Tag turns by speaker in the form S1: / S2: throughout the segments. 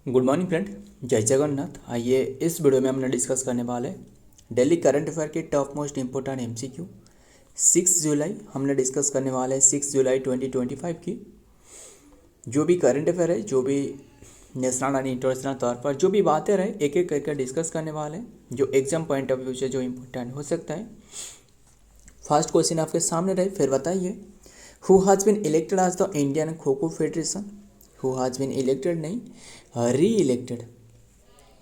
S1: Good morning friend, जय जगन्नाथ। आइए इस वीडियो में हमने डिस्कस करने वाले दिल्ली करंट अफेयर के टॉप मोस्ट इंपोर्टेंट एमसीक्यू 6 जुलाई हमने डिस्कस करने वाले 6 जुलाई 2025 की जो भी करंट अफेयर है, जो भी नेशनल और इंटरनेशनल तौर पर जो भी बातें रहे एक एक करके डिस्कस करने वाले जो एग्जाम पॉइंट ऑफ व्यू से जो इम्पोर्टेंट हो सकता है। फर्स्ट क्वेश्चन आपके सामने रहे, फिर बताइए who has been elected as the Indian kho kho federation. Who has been elected नहीं, re elected.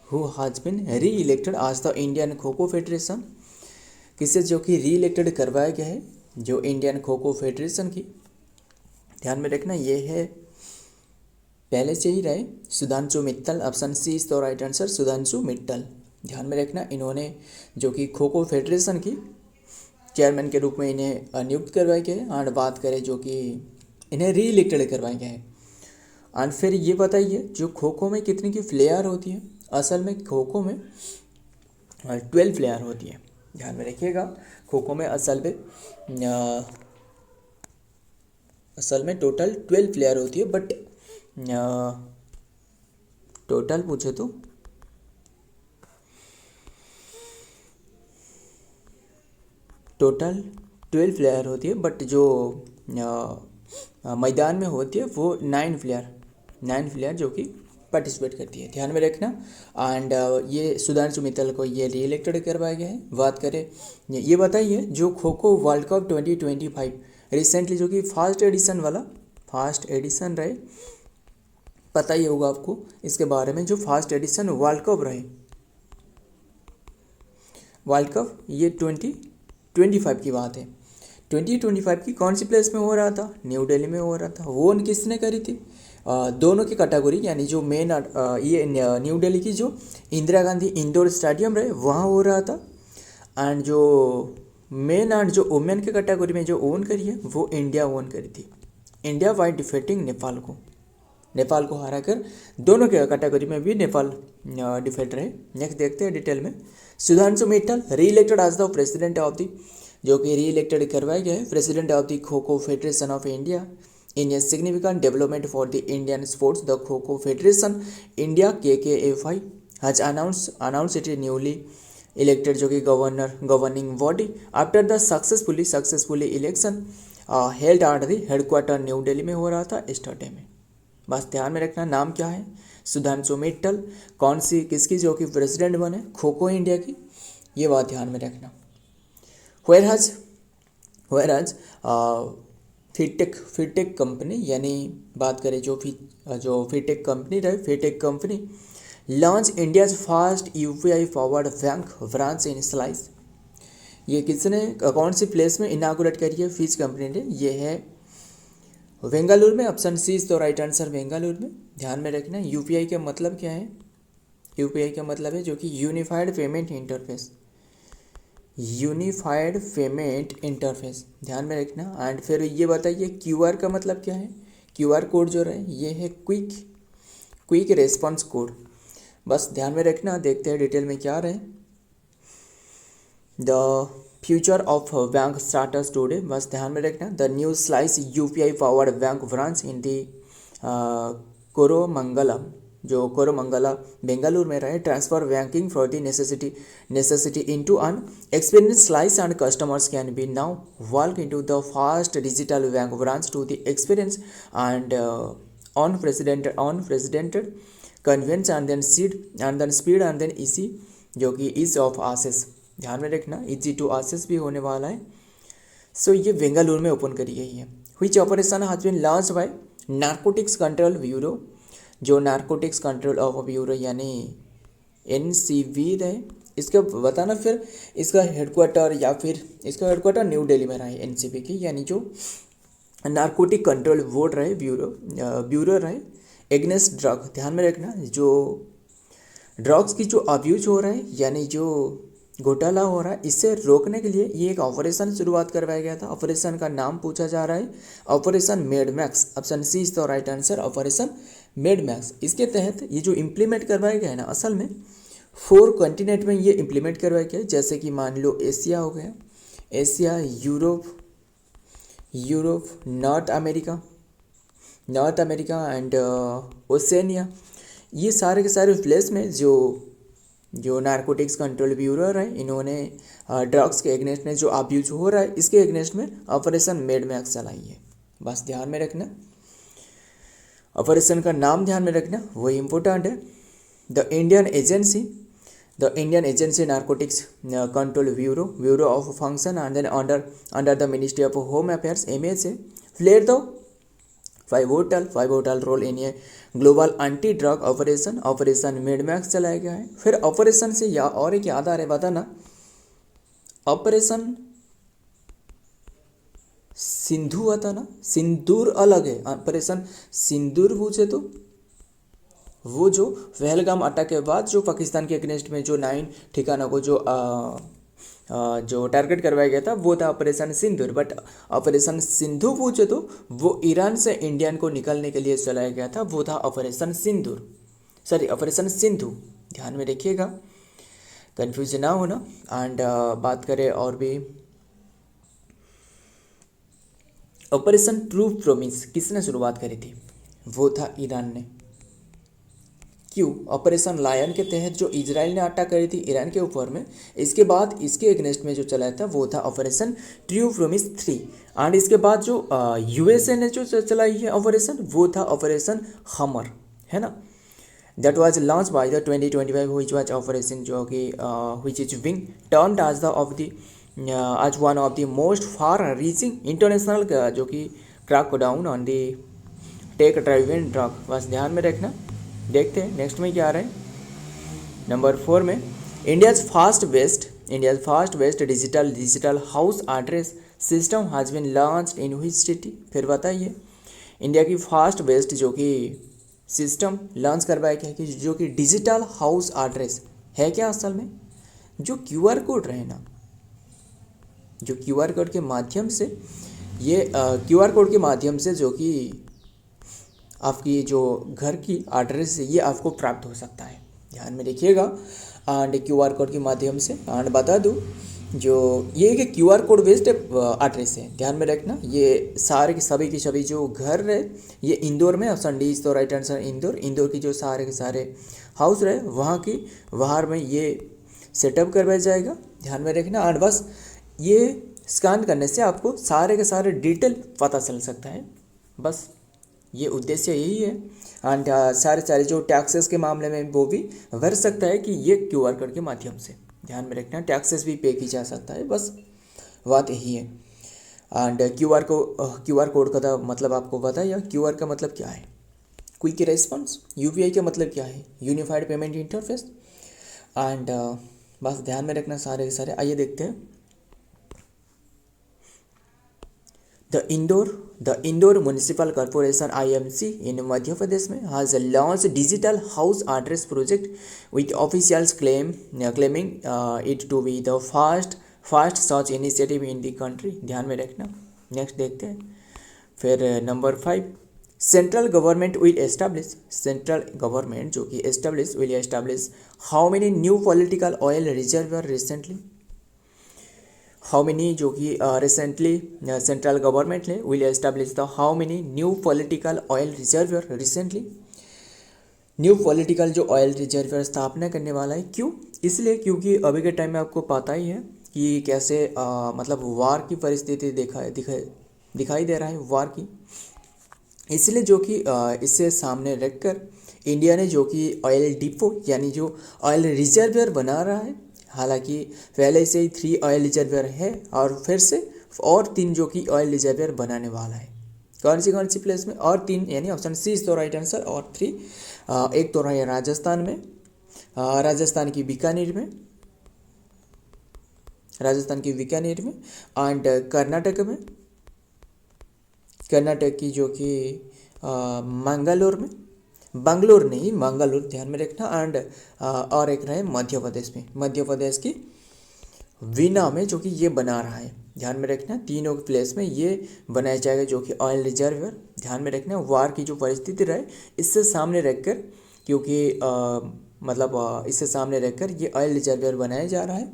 S1: Who has been re elected as the Indian kho kho federation, किसे जो कि री इलेक्टेड करवाया गया है जो इंडियन खो खो फेडरेशन की। ध्यान में रखना ये है, पहले से ही रहे Sudhanshu Mittal. Option C is the right answer, Sudhanshu Mittal. ध्यान में रखना इन्होंने जो कि खो खो फेडरेशन की चेयरमैन के रूप में इन्हें नियुक्त करवाया गया है। और बात करें जो कि इन्हें री इलेक्टेड करवाया गया है। और फिर ये बताइए जो खो खो में कितनी की प्लेयर होती है। असल में खो खो में 12 प्लेयर होती है। ध्यान में रखिएगा, खो खो में असल में टोटल 12 प्लेयर होती है, बट टोटल पूछे तो टोटल 12 प्लेयर होती है, बट जो मैदान में होती है वो 9 प्लेयर जो कि पार्टिसिपेट करती है। ध्यान में रखना। एंड ये सुधांशु मित्तल को ये री इलेक्टेड करवाया गया है। बात करें ये बताइए जो kho kho world cup 2025 recently जो कि फर्स्ट एडिशन रहे, पता ही होगा आपको इसके बारे में। जो फर्स्ट एडिशन वर्ल्ड कप रहे, वर्ल्ड कप ये 2025 की बात है। 2025 की कौन सी प्लेस में हो रहा था? न्यू दिल्ली में हो रहा था। वो किसने करी थी? दोनों की कैटेगरी, यानी जो मेन ये न्यू दिल्ली की जो इंदिरा गांधी इंडोर स्टेडियम रहे वहाँ हो रहा था। एंड जो मेन एंड जो वुमेन के कैटेगरी में जो ओन करी है वो इंडिया ओन करी थी। इंडिया वाई डिफेटिंग नेपाल को हरा कर दोनों के कैटेगरी में भी नेपाल डिफेट रहे। नेक्स्ट देखते हैं डिटेल में। Sudhanshu Mittal re elected as the president of the, जो कि री इलेक्टेड करवाया गया है प्रेसिडेंट ऑफ द खो kho federation of India in a significant development for the Indian sports. The खो kho federation India KKFI has announce it newly elected जो कि governing body after the successfully election held at the headquarter new Delhi में हो रहा था स्टार्टे में। बस ध्यान में रखना नाम क्या है, सुधांशु मित्तल। कौन सी किसकी जो कि प्रेसिडेंट बने खो खो इंडिया की, ये बात ध्यान में रखना। Whereas फिटेक कंपनी, यानी बात करें जो फिटेक कंपनी रहे, fintech company launch India's first UPI forward bank branch in Slice. ये किसने कौन सी प्लेस में इनागुरेट करी है? फिच कंपनी ने। ये है बेंगलुरु में। ऑप्शन सी इज तो राइट आंसर, बेंगलुरु में। ध्यान में रखना UPI का मतलब क्या है? UPI का मतलब है जो कि यूनिफाइड पेमेंट इंटरफेस। ध्यान में रखना। एंड फिर ये बताइए QR का मतलब क्या है? QR कोड जो रहे ये है क्विक रेस्पॉन्स कोड। बस ध्यान में रखना। देखते हैं डिटेल में क्या रहे। The future of bank starters today. बस ध्यान में रखना। The new Slice UPI forward bank branch in the Koramangala, जो कोरोमंगला बेंगलुरु में रहे, transfer banking for the necessity into an experience Slice and customers can be now walk into the fast digital bank branch to the experience and unprecedented convenience and then speed and then easy, जो कि ease of access. ध्यान में रखना easy to access भी होने वाला है। सो ये बेंगलुरु में ओपन करी गई है। Which operation has been launch by narcotics control bureau, जो नारकोटिक्स कंट्रोल ऑफ ब्यूरो यानी NCB रहे। इसका बताना फिर इसका हेडक्वार्टर, या फिर इसका हेडक्वार्टर न्यू दिल्ली में रहा है NCB की, यानी जो नारकोटिक कंट्रोल बोर्ड रहे, ब्यूरो रहे एग्नेस्ट ड्रग। ध्यान में रखना जो ड्रग्स की जो अब्यूज हो रहा है, यानी जो घोटाला हो रहा है, इसे रोकने के लिए ये एक ऑपरेशन शुरुआत करवाया गया था। ऑपरेशन का नाम पूछा जा रहा है operation MedMax. Option C is the right answer, operation MedMax. इसके तहत ये जो इम्प्लीमेंट करवाया गया है ना, असल में 4 कॉन्टिनेंट में ये इम्प्लीमेंट करवाया गया है। जैसे कि मान लो एशिया हो गया, Asia, Europe, north America and Oceania. ये सारे के सारे प्लेस में जो नारकोटिक्स कंट्रोल ब्यूरो है इन्होंने ड्रग्स के एगेंस्ट में जो अब्यूज हो रहा है इसके एगेंस्ट में ऑपरेशन मेड मैक्स चलाई है। बस ध्यान में रखना, ऑपरेशन का नाम ध्यान में रखना, वही इम्पोर्टेंट है। The Indian agency narcotics control bureau of function and then under the ministry of home affairs MHA played the pivotal role in a global anti drug operation MedMax चलाया गया है। फिर ऑपरेशन से और एक याद आ रहा है बताना, ऑपरेशन सिंधु आता ना, सिंदूर अलग है। ऑपरेशन सिंदूर पूछे तो वो जो पहलगाम अटैक के बाद जो पाकिस्तान के अगेंस्ट में जो 9 ठिकानों को जो टारगेट करवाया गया था वो था operation Sindoor. But operation Sindhu पूछे तो वो ईरान से इंडियन को निकलने के लिए चलाया गया था, वो था ऑपरेशन ऑपरेशन सिंधु। ध्यान में रखिएगा, कंफ्यूज ना होना। एंड बात करें और भी, ऑपरेशन ट्रू प्रॉमिस किसने शुरुआत करी थी? वो था ईरान ने। क्यों? ऑपरेशन लायन के तहत जो इजराइल ने अटैक करी थी ईरान के ऊपर में, इसके बाद इसके अगेंस्ट में जो चलाया था वो था ऑपरेशन ट्रू प्रॉमिस 3। एंड इसके बाद जो USA ने जो चलाई है ऑपरेशन वो था ऑपरेशन हमर, है ना। That was launch by the 2025 which was operation जो कि which is being turned as one of the most far-reaching international जो कि crackdown on the tech driven drug. बस ध्यान में रखना। देखते हैं नेक्स्ट में क्या आ रहा है। नंबर 4 में India's fast best digital house address system has been launched in which city? फिर बताइए, इंडिया की फास्ट बेस्ट जो कि सिस्टम लॉन्च करवाया गया कि जो कि डिजिटल हाउस एड्रेस है क्या असल में? जो QR कोड रहे ना, जो QR कोड के माध्यम से ये QR कोड के माध्यम से जो कि आपकी जो घर की एड्रेस है ये आपको प्राप्त हो सकता है। ध्यान में रखिएगा। एंड QR कोड के माध्यम से एंड बता दूँ जो ये एक QR कोड बेस्ड एड्रेस है, ध्यान में रखना। ये सारे के सभी जो घर है ये इंदौर में, ऑप्शन डी तो राइट आंसर इंदौर की जो सारे के सारे हाउस रहे वहाँ में ये सेटअप करवाया जाएगा। ध्यान में रखना। एंड बस ये स्कैन करने से आपको सारे के सारे डिटेल पता चल सकता है। बस ये उद्देश्य यही है। एंड सारे जो टैक्सेस के मामले में वो भी भर सकता है कि ये QR कोड के माध्यम से। ध्यान में रखना, टैक्सेस भी पे की जा सकता है। बस बात यही है। एंड QR कोड का मतलब आपको पता है, या QR का मतलब क्या है? Quick response. UPI का मतलब क्या है? Unified payment interface. एंड बस ध्यान में रखना सारे के सारे। आइए देखते हैं। The Indore Municipal Corporation IMC in Madhya Pradesh में has launched digital house address project with officials claiming it to be the first such initiative in the country। ध्यान में रखना। नेक्स्ट देखते हैं। फिर नंबर 5, सेंट्रल गवर्नमेंट जो कि establish how many new political oil reservoir recently? How many जो कि रिसेंटली सेंट्रल गवर्नमेंट ने will establish the how many new political oil reservoir recently? New political जो ऑयल रिजर्वर स्थापना करने वाला है। क्यों? इसलिए क्योंकि अभी के टाइम में आपको पता ही है कि कैसे मतलब वार की परिस्थिति दिखाई दे रहा है, वार की। इसलिए जो कि इससे सामने रखकर इंडिया ने जो कि ऑयल डिपो यानी जो ऑयल रिजर्वर बना रहा है, हालांकि पहले से ही 3 ऑयल रिजर्वर है और फिर से और 3 जो कि ऑयल रिजर्वर बनाने वाला है। कौन सी प्लेस में? और 3 यानी ऑप्शन सी तो राइट आंसर। और 3 एक तो रहा है राजस्थान में, राजस्थान की बीकानेर में एंड कर्नाटक की जो कि मंगलोर नहीं, ध्यान में रखना। एंड और एक रहे मध्य प्रदेश की वीना में जो कि ये बना रहा है। ध्यान में रखना, तीनों प्लेस में ये बनाया जाएगा जो कि ऑयल रिजर्वर। ध्यान में रखना, वार की जो परिस्थिति रहे इससे सामने रखकर, क्योंकि इससे सामने रखकर ये ऑयल रिजर्वर बनाया जा रहा है।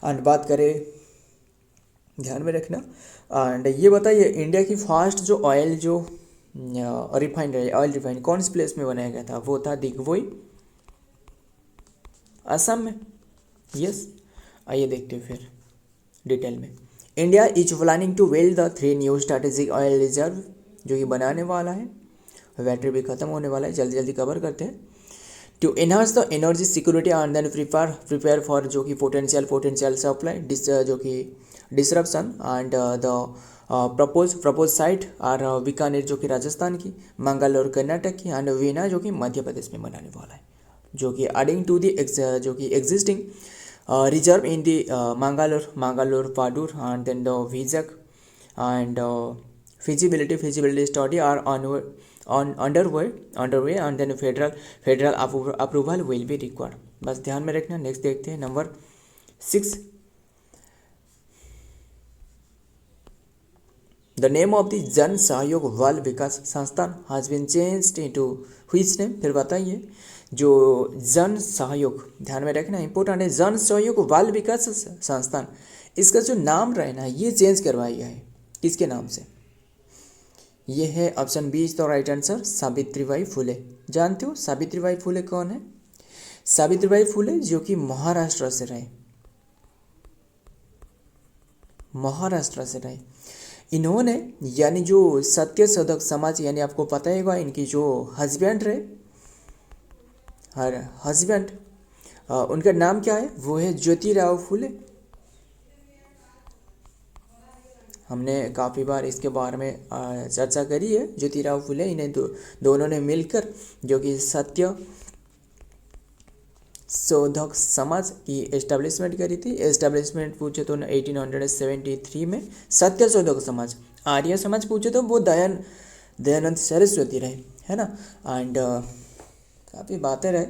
S1: एंड बात करें, ध्यान में रखना। एंड ये बताइए इंडिया की फास्ट जो ऑयल जो रिफाइंड ऑयल रिफाइंड कौन से प्लेस में बनाया गया था? वो था दिग्वोई, असम में। यस, आइए देखते हैं फिर डिटेल में। India is planning to build the 3 new strategic oil reserve, जो कि बनाने वाला है। बैटरी भी खत्म होने वाला है, जल्दी जल्दी कवर करते हैं। To enhance the energy security and then prepare for जो कि पोटेंशियल सप्लाई जो कि disruption and the propose site are Bikaner जो कि राजस्थान की, मंगलोर कर्नाटक की एंड वीना जो कि मध्य प्रदेश में बनाने वाला है, जो कि एडिंग टू दी जो कि existing reserve in the Mangalore Padur and then the Vizag and feasibility study are underway and then federal approval will be required। बस ध्यान में रखना। नेक्स्ट देखते हैं number 6। The name of the Jan Sahyog Bal Vikas Sansthan has been changed into which name? फिर बताइए। जो जन सहयोग, ध्यान में रखना इंपॉर्टेंट है, जन सहयोग बाल विकास संस्थान, इसका जो नाम रहे ना ये चेंज करवाया गया है। किसके नाम से? ये है option B is the right answer, Savitribai Phule. जानते हो सावित्रीबाई फुले कौन है? सावित्रीबाई फुले जो कि महाराष्ट्र से रहे, महाराष्ट्र से रहे। इन्होंने यानी जो सत्य शोधक समाज, यानी आपको पता ही होगा इनकी जो हस्बैंड रहे, हस्बैंड उनका नाम क्या है? वो है ज्योतिराव फुले। हमने काफ़ी बार इसके बारे में चर्चा करी है। ज्योतिराव फुले, इन्हें दोनों ने मिलकर जो कि सत्य शोधक समाज की एस्टेब्लिशमेंट करी थी। एस्टेब्लिशमेंट पूछे तो 1873 में सत्य शोधक समाज। आर्य समाज पूछे तो वो दयानंद सरस्वती रहे, है ना। एंड काफ़ी बातें रहे।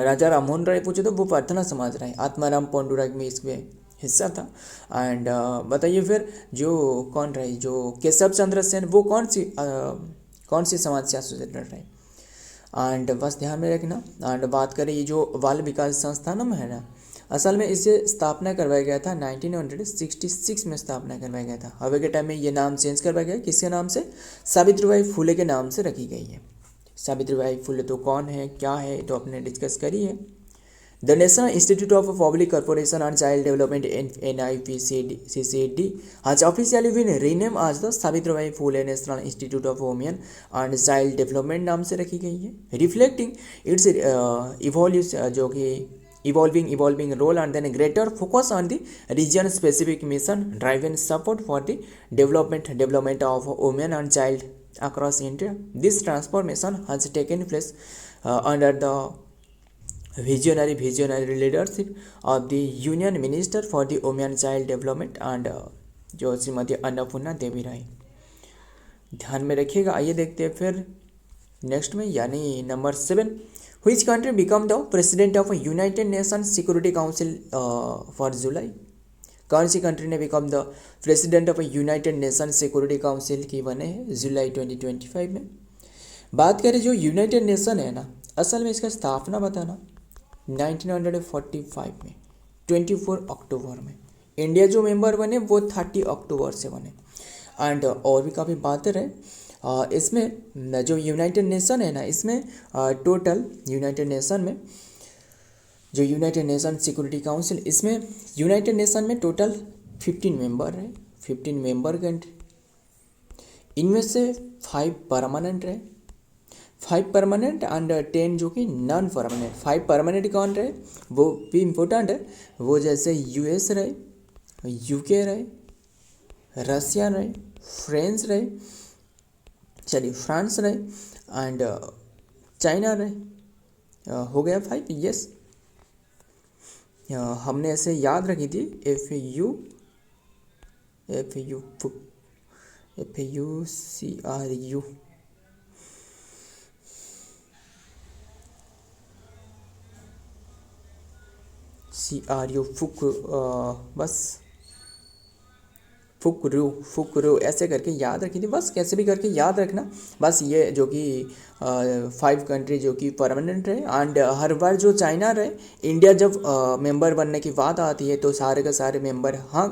S1: राजा राममोहन राय पूछे तो वो प्रार्थना समाज रहे। आत्माराम पांडुरंग में इसमें हिस्सा था। एंड बताइए फिर जो कौन रहे, जो केशव चंद्र सेन, वो कौन सी समाज से एसोसिएटेड रहे? एंड बस ध्यान में रखना। एंड बात करें ये जो बाल विकास संस्थान में है ना, असल में इसे स्थापना करवाया गया था 1966 में स्थापना करवाया गया था। अभी के टाइम में ये नाम चेंज करवाया गया, किसके नाम से? सावित्रीबाई फुले के नाम से रखी गई है। सावित्रीबाई फुले तो कौन है, क्या है, तो आपने डिस्कस करी है। The National Institute of Public Corporation and Child Development NIPCD has officially been renamed as the Savitribai Phule national institute of women and child development नाम से रखी गई है, रिफ्लेक्टिंग इट्स जो कि evolving role and then a greater focus on the region specific mission driven support for the development of women and child across India. This transformation has taken place under the visionary leadership of the Union Minister for the Women Child Development and जो श्रीमती अन्नपूर्णा देवी राय। ध्यान में रखिएगा। आइए देखते हैं फिर next में, यानी number 7। Which country become the president of United Nations Security Council for July? कौन सी कंट्री ने become the president of United nation security council की बने हैं जुलाई 2025 में? बात करें जो यूनाइटेड नेशन है ना, असल में इसका स्थापना बताना 1945 में 24 अक्टूबर में। इंडिया जो मेंबर बने वो 30 अक्टूबर से बने। एंड और भी काफ़ी बातें रहे इसमें। जो यूनाइटेड नेशन है ना, इसमें टोटल यूनाइटेड नेशन में जो यूनाइटेड नेशन सिक्योरिटी काउंसिल, इसमें यूनाइटेड नेशन में टोटल 15 मेंबर है, 15 मेंबर कंट्री। इनमें से 5 परमानेंट रहे, 5 परमानेंट एंड 10 जो कि नॉन परमानेंट। 5 परमानेंट कौन रहे वो भी इम्पोर्टेंट है। वो जैसे यूएस रहे, यूके रहे, रशिया रहे, फ्रांस रहे, फ्रांस रहे एंड चाइना रहे। हो गया 5। यस, हमने ऐसे याद रखी थी FAU CRU बस फुकरू ऐसे करके याद रखी थी। बस कैसे भी करके याद रखना। बस ये जो कि 5 कंट्री जो कि परमानेंट रहे। एंड हर बार जो चाइना रहे, इंडिया जब मेंबर बनने की बात आती है तो सारे के सारे मेंबर हाँ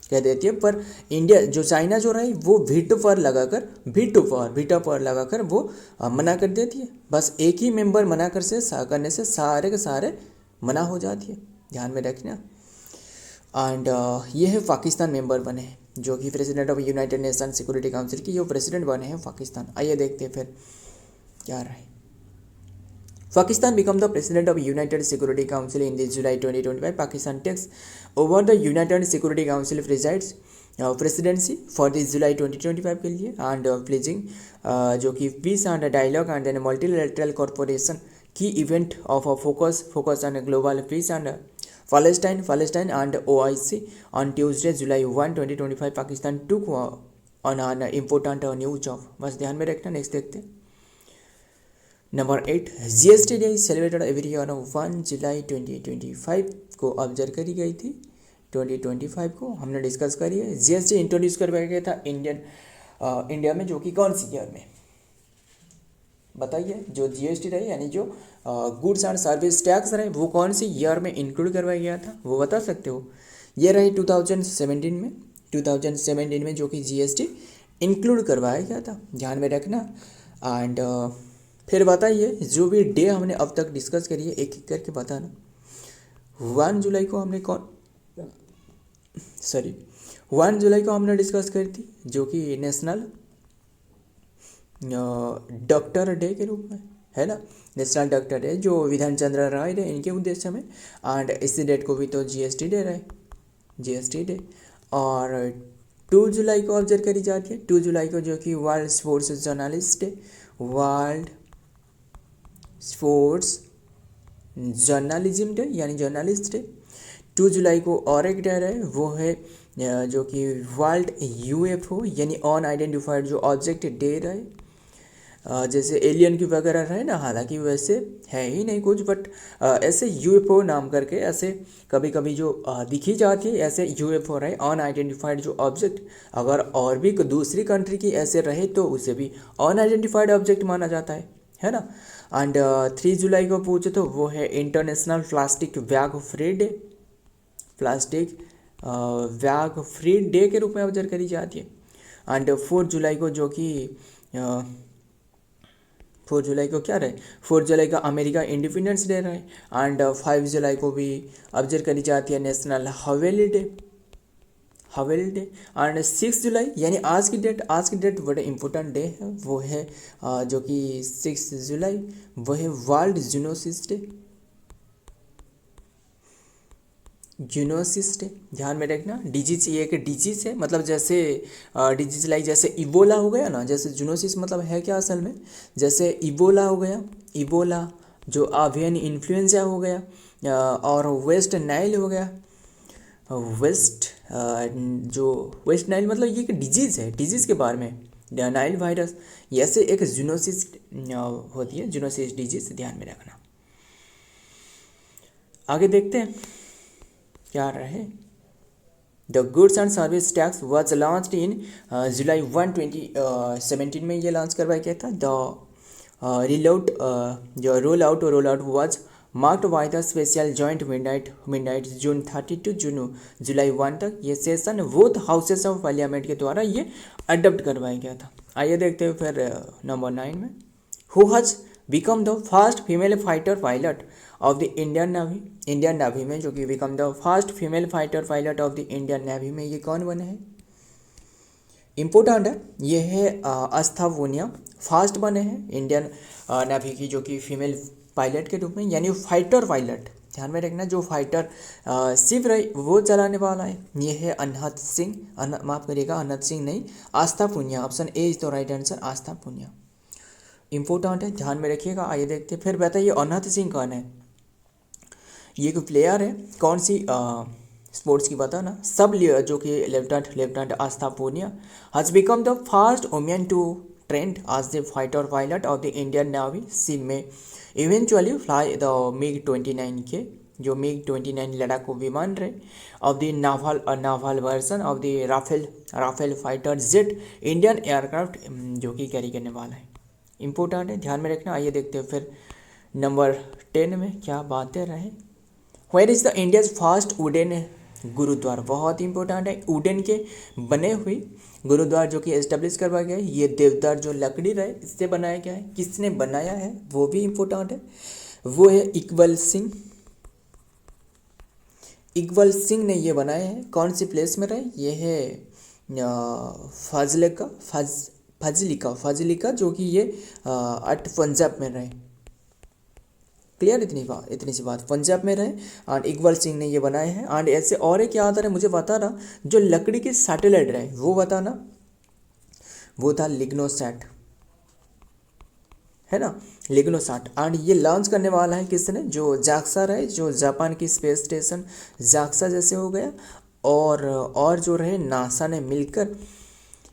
S1: कह देती है, पर इंडिया जो चाइना जो रही वो वीटो पर लगाकर वो मना कर देती है। बस एक ही मेंबर मना करने से सारे के सारे मना हो जाती है, ध्यान में रखना। एंड ये है पाकिस्तान मेंबर बने हैं, जो कि president of United nation security council की जो प्रेसिडेंट बने हैं पाकिस्तान। आइए देखते हैं फिर क्या रहे। Pakistan became the president of United Security Council in this July 2025. Pakistan takes over the United Security Council presides presidency for this July 2025 के लिए and pledging जो कि peace and dialogue and then multilateral cooperation key event of a focus on global peace and Palestine and OIC on Tuesday July 1, 2025. Pakistan took on an important new job. बस ध्यान में रखना। Next देखते हैं। Number 8, GST day celebrated every year on 1 जुलाई 2025 को observe करी गई थी। 2025 को हमने डिस्कस करी है। GST इंट्रोड्यूस करवाया गया था इंडिया में, जो कि कौन सी ईयर में बताइए। जो GST रही यानी जो गुड्स एंड सर्विस टैक्स रहे वो कौन सी ईयर में इंक्लूड करवाया गया था, वो बता सकते हो। ये रही 2017 में जो कि GST इंक्लूड करवाया गया था, ध्यान में रखना। एंड फिर बताइए जो भी डे हमने अब तक डिस्कस करी है एक एक करके बताना। 1 जुलाई को हमने डिस्कस करी थी, जो कि नेशनल डॉक्टर डे के रूप में है ना। नेशनल डॉक्टर डे जो विधान चंद्र राय रहे इनके उद्देश्य में। एंड इसी डेट को भी तो GST डे रहे, GST डे। और 2 जुलाई को ऑब्जर्व करी जाती है। 2 जुलाई को जो कि world sports journalist day, world sports journalism day यानी जर्नलिस्ट डे। 2 जुलाई को और एक डे है, वो है जो कि वर्ल्ड UFO यानी अनआइडेंटिफाइड जो ऑब्जेक्ट डे रहे। जैसे एलियन की वगैरह रहे ना, हालांकि वैसे है ही नहीं कुछ, बट ऐसे UFO नाम करके ऐसे कभी कभी जो दिखी जाती है, ऐसे UFO रहे अनआइडेंटिफाइड जो ऑब्जेक्ट। अगर और भी दूसरी कंट्री की ऐसे रहे तो उसे भी अनआइडेंटिफाइड ऑब्जेक्ट माना जाता है ना। एंड 3 जुलाई को पूछे तो वो है international plastic bag free day, plastic bag free day के रूप में ऑब्जर्व करी जाती है। एंड 4 जुलाई को जो कि 4 जुलाई को क्या रहे, 4 जुलाई का अमेरिका इंडिपेंडेंस डे रहे। एंड 5 जुलाई को भी ऑब्जर्व करी जाती है नेशनल हवेली डे। एंड 6 जुलाई यानी आज की डेट बड़े इंपॉर्टेंट डे है, वो है जो कि 6 जुलाई वो है वर्ल्ड जूनोसिस डे। ध्यान में रखना। डिजीज ये एक डिजीज है, मतलब जैसे डिजीज लाइक जैसे इबोला हो गया ना, जैसे जूनोसिस मतलब है क्या असल में, जैसे इबोला हो गया, इबोला जो एवियन इन्फ्लुएंजा हो गया, और वेस्ट नाइल हो गया। वेस्ट नाइल मतलब ये एक डिजीज़ है, डिजीज़ के बारे में नाइल वायरस, ऐसे एक जूनोसिस होती है, जूनोसिस डिजीज, ध्यान में रखना। आगे देखते हैं क्या रहे। The goods and service tax was launched in July 1, 2017 में ये लॉन्च करवाया गया था। The roll out was marked by the special joint midnight June 30 to July 1 तक। ये session both houses of parliament के द्वारा ये अडॉप्ट करवाया गया था। आइए देखते हैं फिर नंबर 9 में, who has become the first female fighter pilot of the Indian navy में, जो कि become the first female fighter pilot of the Indian navy में ये कौन बने हैं, इम्पोर्टेंट है। ये है आस्था पूनिया, फर्स्ट बने हैं इंडियन नेवी की जो कि फीमेल पायलट के रूप में, यानी फाइटर पायलट, ध्यान में रखना। जो फाइटर शिप रही वो चलाने वाला है, ये है अनहत सिंह, माफ करिएगा अनहत सिंह नहीं, Astha Poonia. Option A is the right answer, Astha Poonia important है, ध्यान में रखिएगा। आइए देखते हैं फिर बताइए अनहत सिंह कौन है। ये एक प्लेयर है, कौन सी स्पोर्ट्स की बता ना, सब जो कि lieutenant Aastha Punia has become the first women to trained as the fighter pilot of the Indian Navy. She may eventually fly the MiG-29 के जो MiG-29 लड़ाकू विमान रहे of the naval version of the Rafale fighter jet Indian aircraft जो कि carry करने वाला है, इम्पोर्टेंट है, ध्यान में रखना। आइए देखते हैं फिर नंबर 10 में क्या बातें रहे। Where is the India's first गुरुद्वार बहुत इंपॉर्टेंट है। वुडन के बने हुए गुरुद्वार जो कि एस्टेब्लिश करवाया गया है, ये देवदार जो लकड़ी रहे इससे बनाया गया है। किसने बनाया है वो भी इम्पोर्टेंट है, वो है इकबल सिंह। इकबल सिंह ने ये बनाया है। कौन सी प्लेस में रहे, ये है फाजिलिका जो कि ये अट पंजाब में रहे। क्लियर, इतनी सी बात, पंजाब में रहे। एंड इकबाल सिंह ने ये बनाए हैं। एंड ऐसे और एक याद आ रहा है मुझे, बताना जो लकड़ी के सैटेलाइट रहे वो बताना, वो था लिग्नोसैट, है ना, लिग्नोसैट। एंड ये लॉन्च करने वाला है किसने, जो जाक्सा रहे, जो जापान की स्पेस स्टेशन जाक्सा जैसे हो गया, और जो रहे नासा ने मिलकर,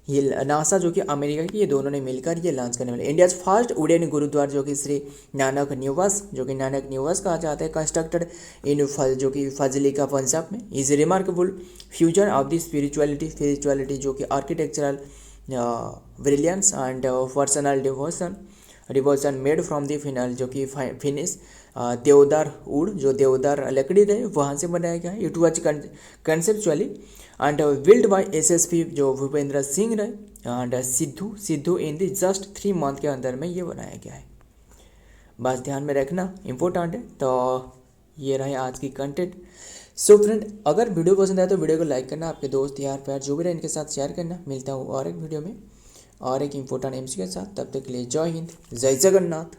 S1: ये नासा जो कि अमेरिका की, ये दोनों ने मिलकर ये लॉन्च करने वाले। इंडियाज फर्स्ट वुडन गुरुद्वार जो कि श्री नानक निवास, जो कि नानक निवास कहा जाता है, कंस्ट्रक्टेड इन जो कि फाजिलिका पंजाब में, is remarkable fusion of the spirituality जो कि architectural brilliance and personal devotion made from the finial जो कि फिनिश देवदार वुड, जो देवदार लकड़ी रहे वहाँ से बनाया गया है। It was conceptually and build by SSP जो भूपेंद्र सिंह रहे and Sidhu in the just 3 month के अंदर में ये बनाया गया है। बस ध्यान में रखना, इंपॉर्टेंट है। तो ये रहे आज की कंटेंट। सो फ्रेंड, अगर वीडियो पसंद आए तो वीडियो को लाइक करना, आपके दोस्त यार प्यार जो भी रहे इनके साथ शेयर करना। मिलता हूँ और एक वीडियो में और एक इम्पोर्टेंट एमसी के साथ, तब तक के लिए जय हिंद, जय जगन्नाथ।